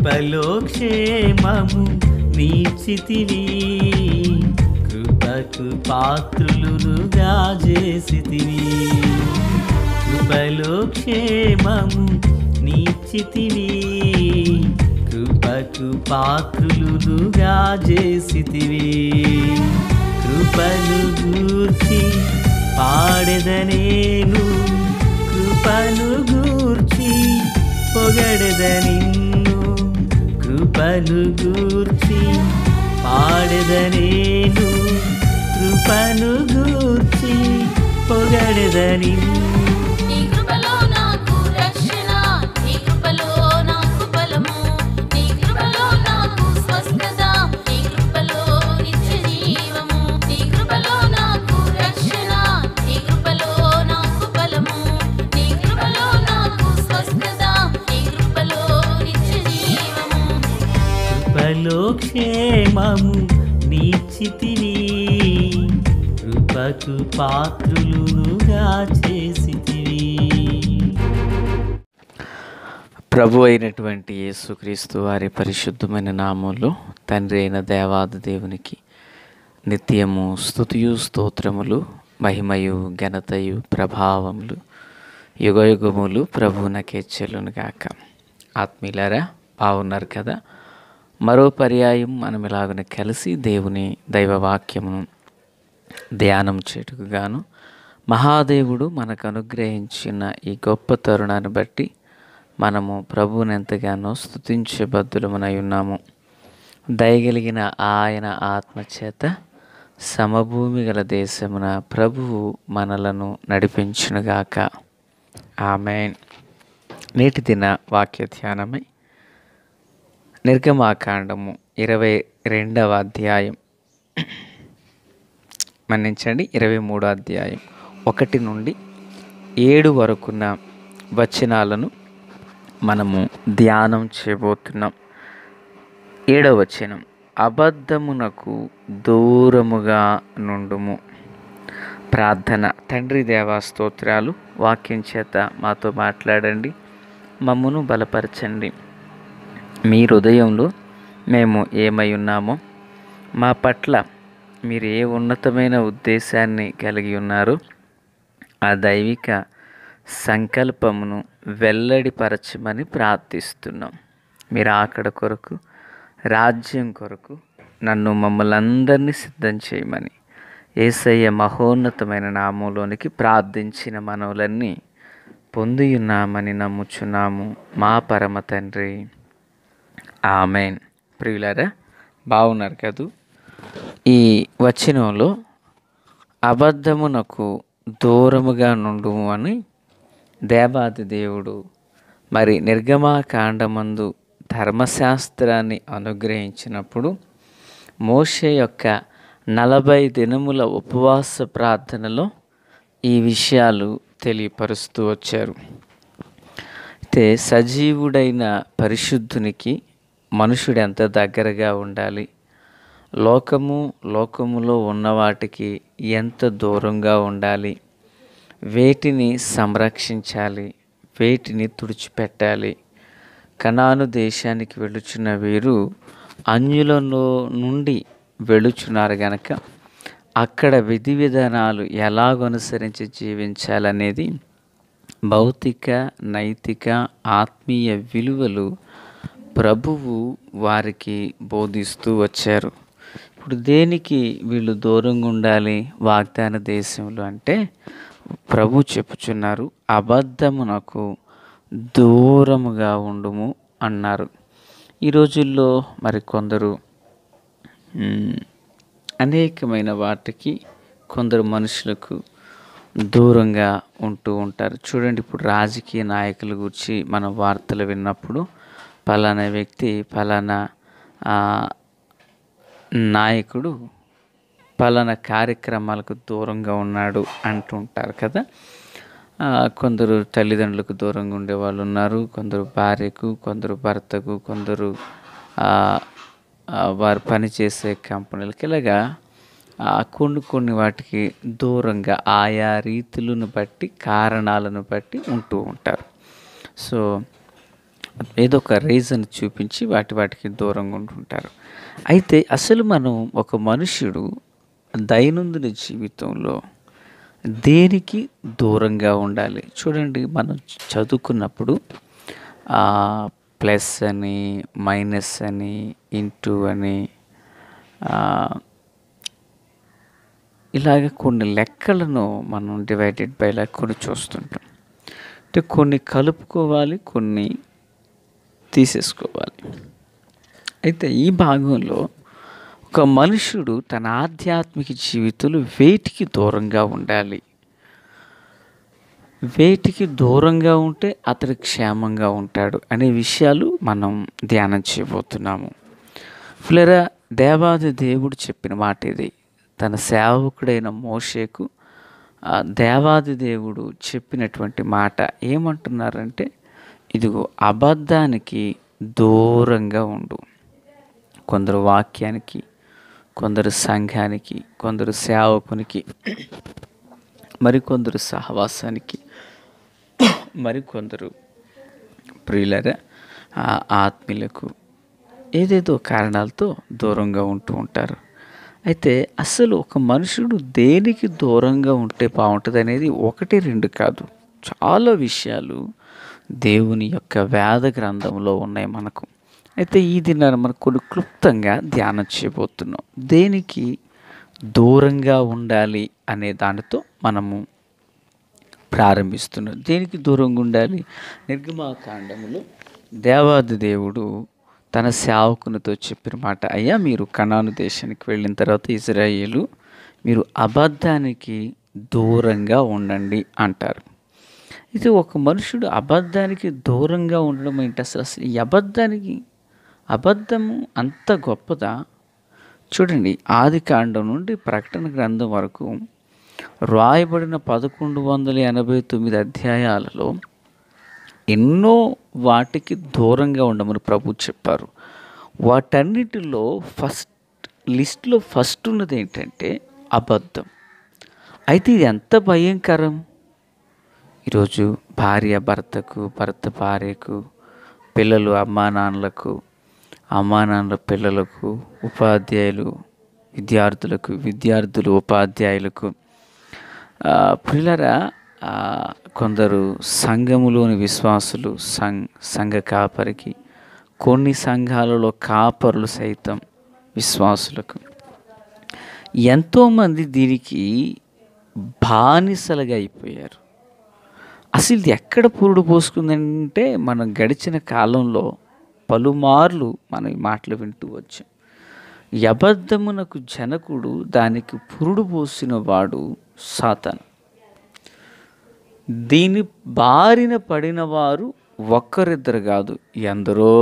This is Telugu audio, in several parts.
కృపలో క్షేమము నీచితివి, కృపకు పాత్రులుగా చేసితివి. కృపలో క్షేమము నీచితివి, కృపకు పాత్రులుగా చేసితివి. కృపను గూర్చి పాడెదనేను, కృపను గూర్చి పొగడెద నిన్ను. కృపను గూర్చి పాడెదనేను, కృపను గూర్చి పొగడెద నిన్ను. కృపలో క్షేమము నీచితివి, కృపకు పాత్రులుగా చేసితివి. ప్రభు అయినటువంటి యేసుక్రీస్తు వారి పరిశుద్ధమైన నామములో తండ్రి అయిన దేవాది దేవునికి నిత్యము స్తుతియు స్తోత్రములు, మహిమయు ఘనతయు ప్రభావములు యుగయుగములు ప్రభువునకే చెల్లును గాక. ఆత్మీయులారా, బాగున్నారు కదా? మరో పర్యాయం మనం ఇలాగన కలిసి దేవుని దైవవాక్యమును ధ్యానం చేటుకు గాను మహాదేవుడు మనకు అనుగ్రహించిన ఈ గొప్ప తరుణాన్ని బట్టి మనము ప్రభువుని ఎంతగానో స్తుతించబద్దులమనై ఉన్నాము. దయగలిగిన ఆయన ఆత్మచేత సమభూమి గల దేశమున ప్రభువు మనలను నడిపించునుగాక. ఆమేన్. నేటి దిన వాక్య ధ్యానమై నిర్గమాకాండము 22వ అధ్యాయం, మన్నించండి 23వ అధ్యాయం 1 నుండి 7 వరకున్న వచనాలను మనము ధ్యానం చేయబోతున్నాం. 7వ వచనం, అబద్ధమునకు దూరముగా నుండుము. ప్రార్థన. తండ్రి దేవా స్తోత్రాలు, వాక్యం చేత మాతో మాట్లాడండి, మమ్మును బలపరచండి. మీ హృదయంలో మేము ఏమై ఉన్నామో, మా పట్ల మీరు ఏ ఉన్నతమైన ఉద్దేశాన్ని కలిగి ఉన్నారో ఆ దైవిక సంకల్పమును వెల్లడిపరచమని ప్రార్థిస్తున్నాం. మీరు ఆకడ కొరకు, రాజ్యం కొరకు నన్ను మమ్మల్ని అందరినీ సిద్ధం చేయమని యేసయ్య మహోన్నతమైన నామంలోనికి ప్రార్థించిన మనవులన్నీ పొందియున్నామని నమ్ముచున్నాము మా పరమ తండ్రి. ఆమేన్. ప్రియులారా, బాగున్నారు కదూ? ఈ వచనంలో అబద్ధమునకు దూరముగా నుండుము అని దేవాది దేవుడు మరి నిర్గమాకాండమందు ధర్మశాస్త్రాన్ని అనుగ్రహించినప్పుడు మోషే యొక్క 40 దినముల ఉపవాస ప్రార్థనలో ఈ విషయాలు తెలియపరుస్తూ వచ్చారు. అయితే సజీవుడైన పరిశుద్ధునికి మనుషుడు ఎంత దగ్గరగా ఉండాలి, లోకములో ఉన్న వాటికి ఎంత దూరంగా ఉండాలి, వేటిని సంరక్షించాలి, వేటిని తుడిచిపెట్టాలి. కనాను దేశానికి వెళుచున్న వీరు అన్యులలో నుండి వెళుచున్నారు గనక అక్కడ విధి విధానాలు ఎలాగనుసరించి జీవించాలనేది భౌతిక, నైతిక, ఆత్మీయ విలువలు ప్రభువు వారికి బోధిస్తూ వచ్చారు. ఇప్పుడు దేనికి వీళ్ళు దూరంగా ఉండాలి వాగ్దాన దేశంలో అంటే ప్రభు చెప్పుచున్నారు, అబద్ధమునకు దూరముగా ఉండుము అన్నారు. ఈ రోజుల్లో మరి కొందరు అనేకమైన వాటికి కొందరు మనుషులకు దూరంగా ఉంటూ ఉంటారు. చూడండి, ఇప్పుడు రాజకీయ నాయకుల గురించి మనం వార్తలు విన్నప్పుడు పలానా వ్యక్తి, పలానా నాయకుడు పలానా కార్యక్రమాలకు దూరంగా ఉన్నాడు అంటుంటారు కదా. కొందరు తల్లిదండ్రులకు దూరంగా ఉండే వాళ్ళు ఉన్నారు, కొందరు భార్యకు, కొందరు భర్తకు, కొందరు వారు పనిచేసే కంపెనీలకి, ఇలాగా కొన్ని వాటికి దూరంగా ఆయా రీతులను బట్టి, కారణాలను బట్టి ఉంటూ ఉంటారు. సో ఏదో ఒక రీజన్ చూపించి వాటికి దూరంగా ఉంటుంటారు. అయితే అసలు మనం ఒక మనుష్యుడు దైనందిన జీవితంలో దేనికి దూరంగా ఉండాలి? చూడండి, మనం చదువుకున్నప్పుడు ప్లస్ అని, మైనస్ అని, ఇంటూ అని ఇలాగ కొన్ని లెక్కలను మనం డివైడెడ్ బై ఇలా కొన్ని చూస్తుంటాం. అంటే కొన్ని కలుపుకోవాలి, కొన్ని తీసేసుకోవాలి. అయితే ఈ భాగంలో ఒక మనుషుడు తన ఆధ్యాత్మిక జీవితంలో వేటికి దూరంగా ఉండాలి, వేటికి దూరంగా ఉంటే అతడు క్షేమంగా ఉంటాడు అనే విషయాలు మనం ధ్యానం చేయబోతున్నాము. పిల్లరా, దేవాది దేవుడు చెప్పిన మాట ఇది. తన సేవకుడైన మోషేకు దేవాది దేవుడు చెప్పినటువంటి మాట ఏమంటున్నారంటే, ఇదిగో అబద్ధానికి దూరంగా ఉండు. కొందరు వాక్యానికి, కొందరు సంఘానికి, కొందరు సేవకునికి, మరికొందరు సహవాసానికి, మరికొందరు ప్రియులరా ఆత్మీయులకు ఏదేదో కారణాలతో దూరంగా ఉంటూ ఉంటారు. అయితే అసలు ఒక మనుషుడు దేనికి దూరంగా ఉంటే బాగుంటుంది అనేది 1, 2 కాదు, చాలా విషయాలు దేవుని యొక్క వేద గ్రంథంలో ఉన్నాయి మనకు. అయితే ఈ దినాన్ని మనం కొన్ని క్లుప్తంగా ధ్యానం చేయబోతున్నాం. దేనికి దూరంగా ఉండాలి అనే దానితో మనము ప్రారంభిస్తున్నాం. దేనికి దూరంగా ఉండాలి? నిర్గమాకాండములో దేవాది దేవుడు తన సేవకునితో చెప్పిన మాట, అయ్యా మీరు కనాను దేశానికి వెళ్ళిన తర్వాత ఇజ్రాయేలు మీరు అబద్ధానికి దూరంగా ఉండండి అంటారు. ఇది ఒక మనుషుడు అబద్ధానికి దూరంగా ఉండడం ఏంటి? అసలు ఈ అబద్ధము అంత గొప్పదా? చూడండి, ఆది కాండం నుండి ప్రకటన గ్రంథం వరకు రాయబడిన 1189 అధ్యాయాలలో ఎన్నో వాటికి దూరంగా ఉండమని ప్రభు చెప్పారు. వాటన్నిటిలో లిస్ట్లో ఫస్ట్ ఉన్నది ఏంటంటే అబద్ధం. అయితే ఇది ఎంత భయంకరం! ఈరోజు భార్య భర్తకు, భర్త భార్యకు, పిల్లలు అమ్మా నాన్నలకు, అమ్మా నాన్నల పిల్లలకు, ఉపాధ్యాయులు విద్యార్థులకు, విద్యార్థులు ఉపాధ్యాయులకు, పిల్లరా కొందరు సంఘములోని విశ్వాసులు, సంఘ కాపరికి, కొన్ని సంఘాలలో కాపరులు సైతం విశ్వాసులకు, ఎంతోమంది దీనికి బానిసలుగా అయిపోయారు. అసలు ఇది ఎక్కడ పురుడు పోసుకుందంటే, మనం గడిచిన కాలంలో పలుమార్లు మనం ఈ మాటలు వింటూ వచ్చాం. ఈ అబద్ధమునకు జనకుడు, దానికి పురుడు పోసిన వాడు సాతాను. దీని బారిన పడిన వారు ఒక్కరిద్దరు కాదు, ఎందరో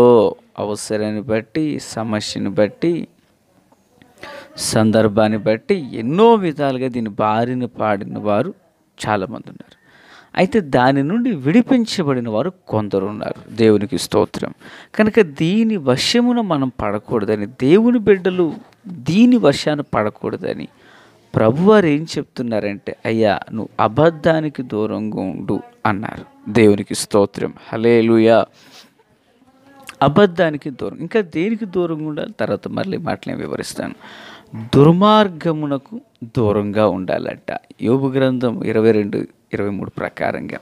అవసరాన్ని బట్టి, సమస్యను బట్టి, సందర్భాన్ని బట్టి ఎన్నో విధాలుగా దీని బారిన పడిన వారు చాలామంది ఉన్నారు. అయితే దాని నుండి విడిపించబడిన వారు కొందరు ఉన్నారు. దేవునికి స్తోత్రం. కనుక దీని వశమున మనం పడకూడదని, దేవుని బిడ్డలు దీని వశాన పడకూడదని ప్రభువారు ఏం చెప్తున్నారంటే, అయ్యా నువ్వు అబద్ధానికి దూరంగా ఉండు అన్నారు. దేవునికి స్తోత్రం, హల్లెలూయా. అబద్ధానికి దూరం. ఇంకా దేనికి దూరంగా ఉండాలి? తర్వాత మళ్ళీ మాటలు వివరిస్తాను. దుర్మార్గమునకు దూరంగా ఉండాలంట. యోబు గ్రంథం 22-23 ప్రకారంగా,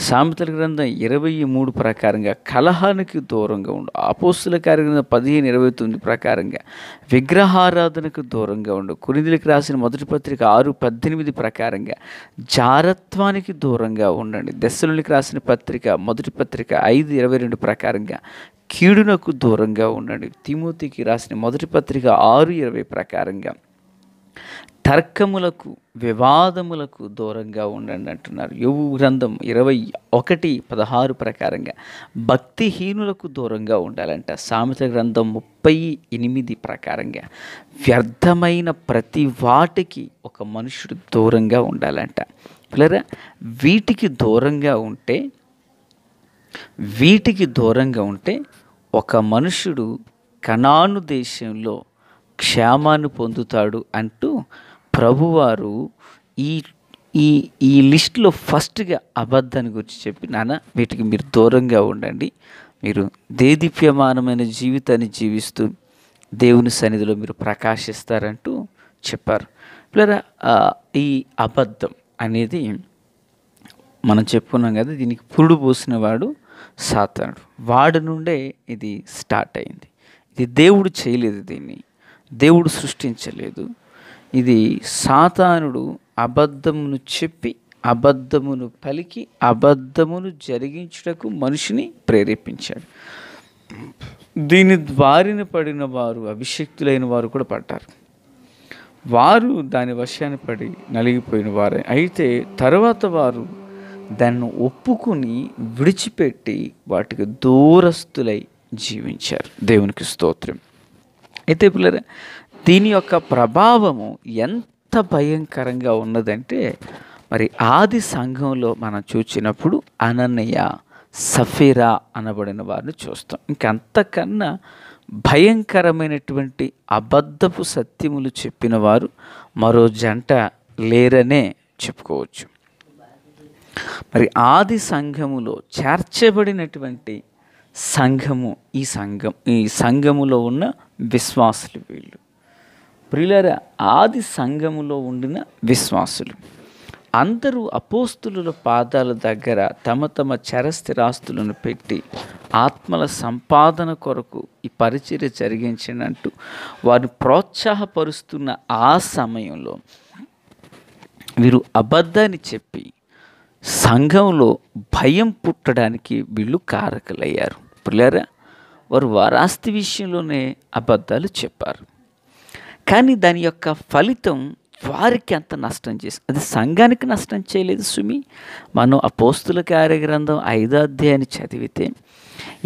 సామెతల గ్రంథం 23 ప్రకారంగా కలహానికి దూరంగా ఉండు. అపోస్తుల కార్యగ్రంథం 15-29 ప్రకారంగా విగ్రహారాధనకు దూరంగా ఉండు. కొరింథీయులకు రాసిన మొదటి పత్రిక 6:18 ప్రకారంగా జారత్వానికి దూరంగా ఉండండి. దెస్సలోనికీయులకు రాసిన పత్రిక మొదటి పత్రిక 5:22 ప్రకారంగా కీడునకు దూరంగా ఉండండి. తిమోతికి రాసిన మొదటి పత్రిక 6:20 ప్రకారంగా తర్కములకు, వివాదములకు దూరంగా ఉండండి అంటున్నారు. యోబు గ్రంథం 21:16 ప్రకారంగా భక్తిహీనులకు దూరంగా ఉండాలంట. సామెతల గ్రంథం 38 ప్రకారంగా వ్యర్థమైన ప్రతి వాటికి ఒక మనుషుడు దూరంగా ఉండాలంట. పిల్లరా, వీటికి దూరంగా ఉంటే ఒక మనుషుడు కనాను దేశంలో క్షేమాన్ని పొందుతాడు అంటూ ప్రభువారు ఈ లిస్టులో ఫస్ట్గా అబద్ధాన్ని గురించి చెప్పి, నాన్న వీటికి మీరు దూరంగా ఉండండి, మీరు దేదీప్యమానమైన జీవితాన్ని జీవిస్తూ దేవుని సన్నిధిలో మీరు ప్రకాశిస్తారంటూ చెప్పారు. పిల్లరా, ఈ అబద్ధం అనేది మనం చెప్పుకున్నాం కదా, దీనికి పురుడు పోసిన వాడు సాతానుడు. వాడి నుండే ఇది స్టార్ట్ అయింది. ఇది దేవుడు చేయలేదు, దీన్ని దేవుడు సృష్టించలేదు. ఇది సాతానుడు అబద్ధమును చెప్పి అబద్ధమును పలికి అబద్ధమును జరిగించుటకు మనిషిని ప్రేరేపించాడు. దీని ద్వారిన పడిన వారు, అభిషక్తులైన వారు కూడా పడ్డారు. వారు దాని వశాన్ని పడి నలిగిపోయిన వారే. అయితే తర్వాత వారు దాన్ని ఒప్పుకుని విడిచిపెట్టి వాటికి దూరస్తులై జీవించారు. దేవునికి స్తోత్రం. అయితే పిల్లరా, దీని యొక్క ప్రభావము ఎంత భయంకరంగా ఉన్నదంటే, మరి ఆది సంఘంలో మనం చూసినప్పుడు అననీయ, సఫీరా అనబడిన వారిని చూస్తాం. ఇంకంతకన్నా భయంకరమైనటువంటి అబద్ధపు సత్యములు చెప్పిన వారు మరో జంట లేరనే చెప్పుకోవచ్చు. మరి ఆది సంఘములో చేర్చబడినటువంటి సంఘము ఈ సంఘములో ఉన్న విశ్వాసులు వీళ్ళు. ప్రియులారా, ఆది సంఘములో ఉండిన విశ్వాసులు అందరూ అపోస్తులుల పాదాల దగ్గర తమ తమ చరస్థిరాస్తులను పెట్టి ఆత్మల సంపాదన కొరకు ఈ పరిచర్య జరిగించినట్టు వారిని ప్రోత్సాహపరుస్తున్న ఆ సమయంలో వీరు అబద్ధాన్ని చెప్పి సంఘంలో భయం పుట్టడానికి వీళ్ళు కారకులయ్యారు. పిల్లరా, వారు వారాస్తి విషయంలోనే అబద్ధాలు చెప్పారు. కానీ దాని యొక్క ఫలితం వారికి అంత నష్టం చేసి, అది సంఘానికి నష్టం చేయలేదు సుమి. మనం అపోస్తుల కార్యగ్రంథం 5వ అధ్యాయాన్ని చదివితే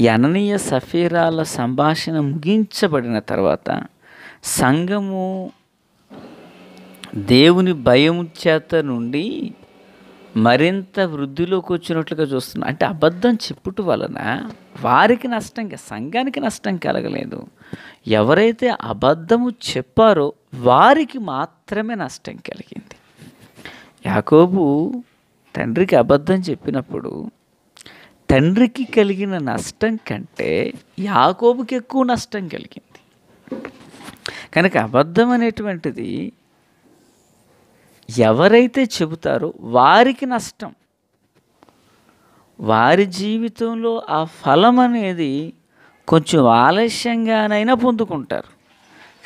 ఈ అననీయ సఫీరాల సంభాషణ ముగించబడిన తర్వాత సంఘము దేవుని భయం చేత నుండి మరింత వృద్ధిలోకి వచ్చినట్లుగా చూస్తున్నాం. అంటే అబద్ధం చెప్పుట వలన వారికి నష్టం, సంఘానికి నష్టం కలగలేదు. ఎవరైతే అబద్ధము చెప్పారో వారికి మాత్రమే నష్టం కలిగింది. యాకోబు తండ్రికి అబద్ధం చెప్పినప్పుడు తండ్రికి కలిగిన నష్టం కంటే యాకోబుకి ఎక్కువ నష్టం కలిగింది. కనుక అబద్ధం అనేటువంటిది ఎవరైతే చెబుతారో వారికి నష్టం. వారి జీవితంలో ఆ ఫలం అనేది కొంచెం ఆలస్యంగానైనా పొందుకుంటారు.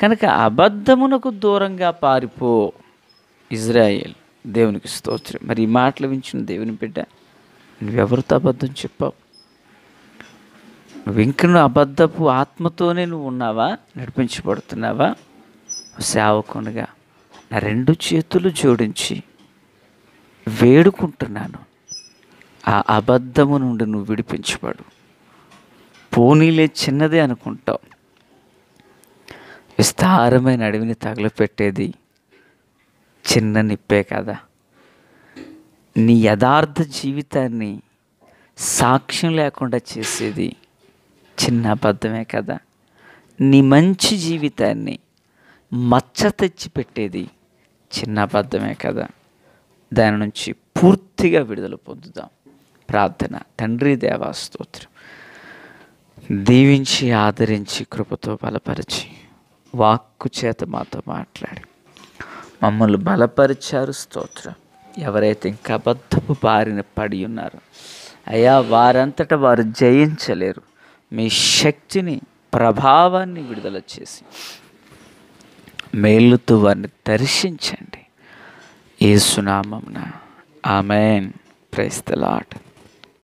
కనుక అబద్ధమునకు దూరంగా పారిపో ఇజ్రాయేల్. దేవునికి స్తోత్రం. మరి ఈ మాటలు వించిన దేవుని బిడ్డ, నువ్వెవరితో అబద్ధం చెప్పావు? నువ్వు అబద్ధపు ఆత్మతోనే నువ్వు ఉన్నావా? నడిపించబడుతున్నావా? సేవకునిగా నా 2 చేతులు జోడించి వేడుకుంటున్నాను, ఆ అబద్ధము నుండి నువ్వు విడిపించబడు. పోనీలే చిన్నదే అనుకుంటావు, విస్తారమైన అడవిని తగలపెట్టేది చిన్న నిప్పే కదా. నీ యథార్థ జీవితాన్ని సాక్ష్యం లేకుండా చేసేది చిన్న అబద్ధమే కదా. నీ మంచి జీవితాన్ని మచ్చ తెచ్చి పెట్టేది చిన్న అబద్ధమే కదా. దాని నుంచి పూర్తిగా విడుదల పొందుదాం. ప్రార్థన. తండ్రి దేవా స్తోత్రం. దీవించి ఆదరించి కృపతో బలపరిచి వాక్కు చేత మాతో మాట్లాడి మమ్మల్ని బలపరిచారు. స్తోత్రం. ఎవరైతే ఇంకా అబద్ధపు బారిన పడి ఉన్నారో అయ్యా, వారంతటా వారు జయించలేరు. మీ శక్తిని, ప్రభావాన్ని విడుదల చేసి మేలుతో వారిని దర్శించండి. యేసు నామమున ఆమేన్. Praise the lord.